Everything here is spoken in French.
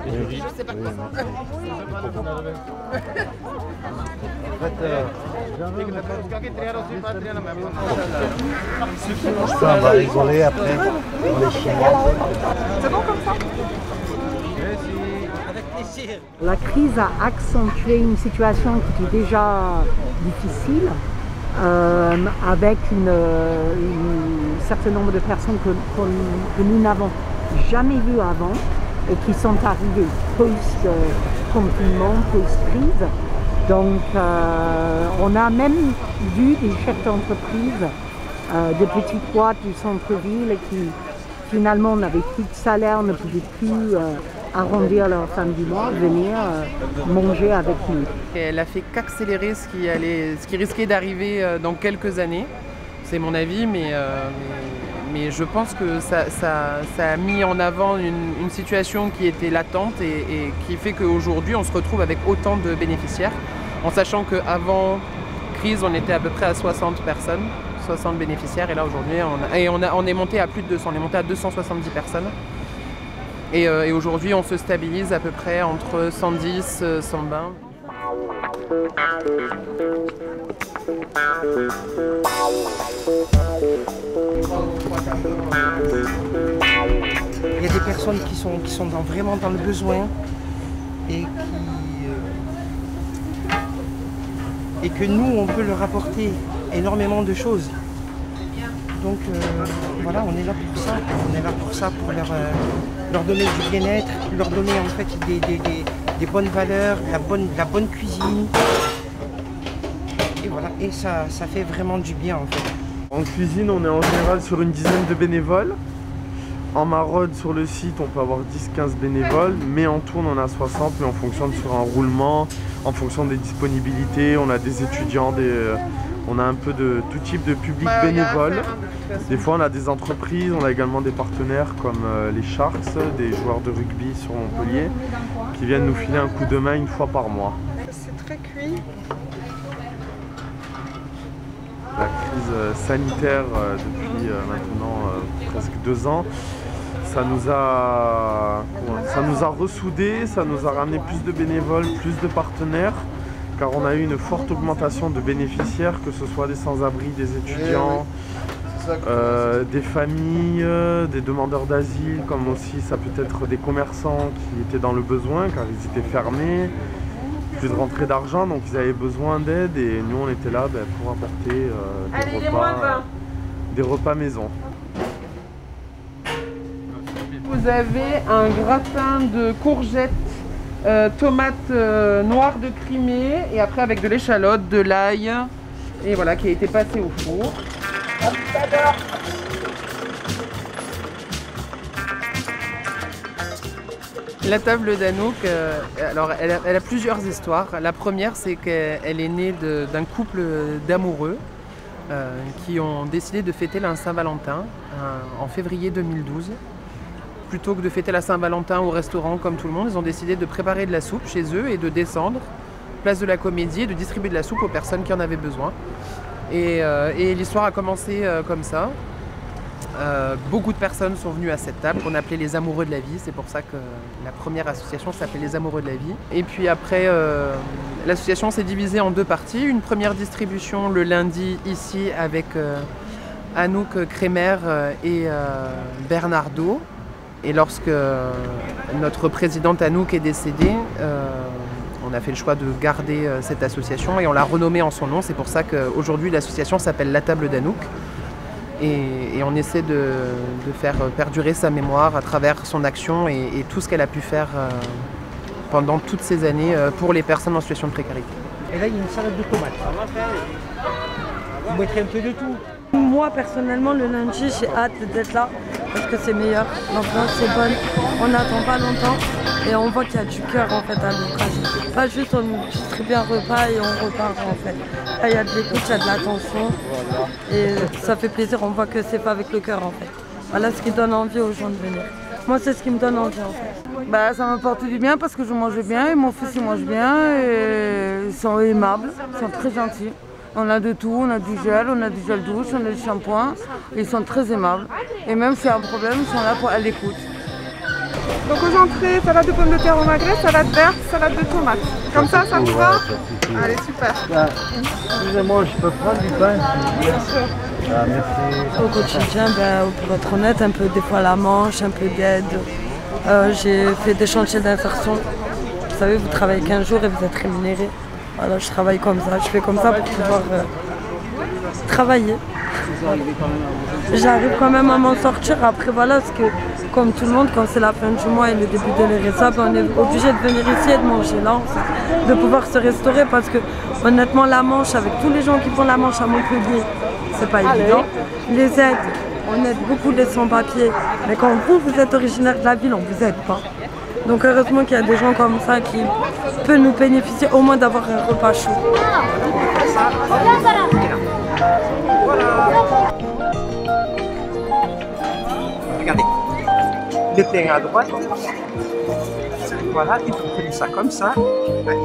Je sais pas quoi. On va rigoler après. On est chiant. C'est bon comme ça? La crise a accentué une situation qui était déjà difficile, avec un certain nombre de personnes que nous n'avons jamais vues avant et qui sont arrivées post-confinement, post-crise. Donc on a même vu des chefs d'entreprise, des petites boîtes du centre-ville qui finalement n'avaient plus de salaire, ne pouvaient plus arrondir leur fin du mois, venir manger avec nous. Elle a fait qu'accélérer ce qui risquait d'arriver dans quelques années. C'est mon avis, mais je pense que ça a mis en avant une situation qui était latente et qui fait qu'aujourd'hui on se retrouve avec autant de bénéficiaires, en sachant qu'avant crise on était à peu près à 60 personnes, 60 bénéficiaires, et là aujourd'hui on est monté à plus de 200, on est monté à 270 personnes. Et aujourd'hui, on se stabilise à peu près entre 110 et 120. Il y a des personnes qui sont vraiment dans le besoin et que nous, on peut leur apporter énormément de choses. Donc voilà, on est là pour ça. On est là pour ça, pour leur donner du bien-être, leur donner en fait des bonnes valeurs, la bonne cuisine. Et voilà, et ça fait vraiment du bien en fait. En cuisine, on est en général sur une dizaine de bénévoles. En maraude, sur le site, on peut avoir 10-15 bénévoles, mais en tourne, on a 60, mais on fonctionne sur un roulement, en fonction des disponibilités. On a des étudiants, on a un peu de tout type de public bénévole. Des fois, on a des entreprises, on a également des partenaires comme les Sharks, des joueurs de rugby sur Montpellier, qui viennent nous filer un coup de main une fois par mois. C'est très cuit. La crise sanitaire depuis maintenant presque 2 ans, ça nous a ressoudés, ça nous a ramené plus de bénévoles, plus de partenaires, car on a eu une forte augmentation de bénéficiaires, que ce soit des sans-abri, des étudiants, des familles, des demandeurs d'asile, comme aussi ça peut être des commerçants qui étaient dans le besoin car ils étaient fermés, plus de rentrée d'argent, donc ils avaient besoin d'aide et nous on était là pour apporter des repas maison. Vous avez un gratin de courgettes, tomates noires de Crimée, et après avec de l'échalote, de l'ail, et voilà, qui a été passé au four. La table d'Anouk, alors elle a plusieurs histoires. La première, c'est qu'elle est née d'un couple d'amoureux qui ont décidé de fêter la Saint-Valentin en février 2012. Plutôt que de fêter la Saint-Valentin au restaurant comme tout le monde, ils ont décidé de préparer de la soupe chez eux et de descendre place de la Comédie et de distribuer de la soupe aux personnes qui en avaient besoin. Et l'histoire a commencé comme ça. Beaucoup de personnes sont venues à cette table qu'on appelait les Amoureux de la Vie. C'est pour ça que la première association s'appelait les Amoureux de la Vie. Et puis après, l'association s'est divisée en 2 parties. Une première distribution le lundi ici avec Anouk Crémer et Bernardo. Et lorsque notre présidente Anouk est décédée, on a fait le choix de garder cette association et on l'a renommée en son nom. C'est pour ça qu'aujourd'hui l'association s'appelle La Table d'Anouk. Et on essaie de faire perdurer sa mémoire à travers son action et tout ce qu'elle a pu faire pendant toutes ces années pour les personnes en situation de précarité. Et là, il y a une salade de tomates. Vous mettrez un peu de tout. Moi, personnellement, le lundi, j'ai hâte d'être là parce que c'est meilleur. L'ambiance c'est bonne, on n'attend pas longtemps et on voit qu'il y a du cœur en fait à l'ouvrage. Pas juste on distribue un repas et on repart en fait. Là, il y a de l'écoute, il y a de l'attention et ça fait plaisir, on voit que c'est pas avec le cœur en fait. Voilà ce qui donne envie aux gens de venir. Moi, c'est ce qui me donne envie en fait. Ça m'apporte du bien parce que je mange bien et mon fils il mange bien et ils sont aimables, ils sont très gentils. On a de tout, on a du gel douche, on a du shampoing. Ils sont très aimables. Et même s'il y a un problème, ils sont là à l'écoute. Donc aux entrées, salade de pommes de terre au magret, salade verte, salade de tomates. Comme ça vous va? Allez, super. Excusez-moi, je peux prendre du pain? Bien sûr. Ah, merci. Au quotidien, pour être honnête, un peu des fois la manche, un peu d'aide. J'ai fait des chantiers d'insertion. Vous savez, vous travaillez 15 jours et vous êtes rémunéré. Voilà, je travaille comme ça, je fais comme ça pour pouvoir travailler. J'arrive quand même à m'en sortir. Après voilà, parce que comme tout le monde, quand c'est la fin du mois et le début de l'RSA, on est obligé de venir ici et de manger là, de pouvoir se restaurer parce que honnêtement la Manche, avec tous les gens qui font la Manche à Montpellier, c'est pas évident. Les aides, on aide beaucoup les sans-papiers, mais quand vous êtes originaire de la ville, on vous aide pas. Donc heureusement qu'il y a des gens comme ça qui peuvent nous bénéficier au moins d'avoir un repas chaud. Regardez, le pain à droite, voilà, et vous prenez ça comme ça. Ouais.